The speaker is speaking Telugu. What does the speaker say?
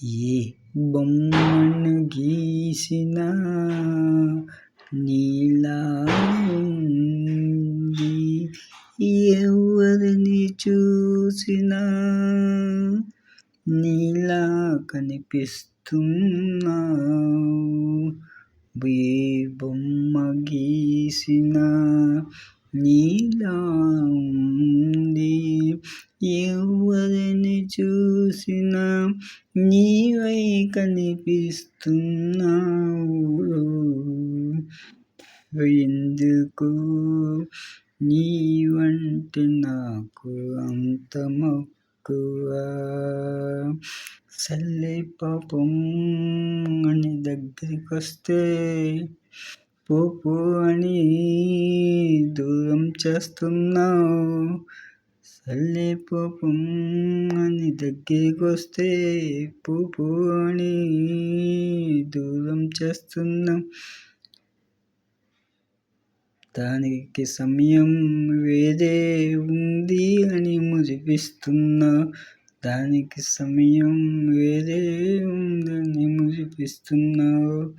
ఏ బొమ్మను గీసినా నీలానే ఉంది, ఎవరిని చూసినా నీలా కనిపిస్తున్నావు. ఏ బొమ్మ గీసినా నీలా ఉంది, ఎవరిని చూసినా నీవై కనిపిస్తున్నావు. ఎందుకు నీవంటే నాకు అంత మక్కువ. సర్లే పాపం అని దగ్గరికొస్తే పో పో అని దూరం చేస్తున్నావు. సర్లే పాపం అని దగ్గరికొస్తే పో పో అని దూరం చేస్తున్నావు. దానికి సమయం వేరే ఉంది అని మురిపిస్తున్నా. దానికి సమయం వేరే ఉందని మురిపిస్తున్నావు.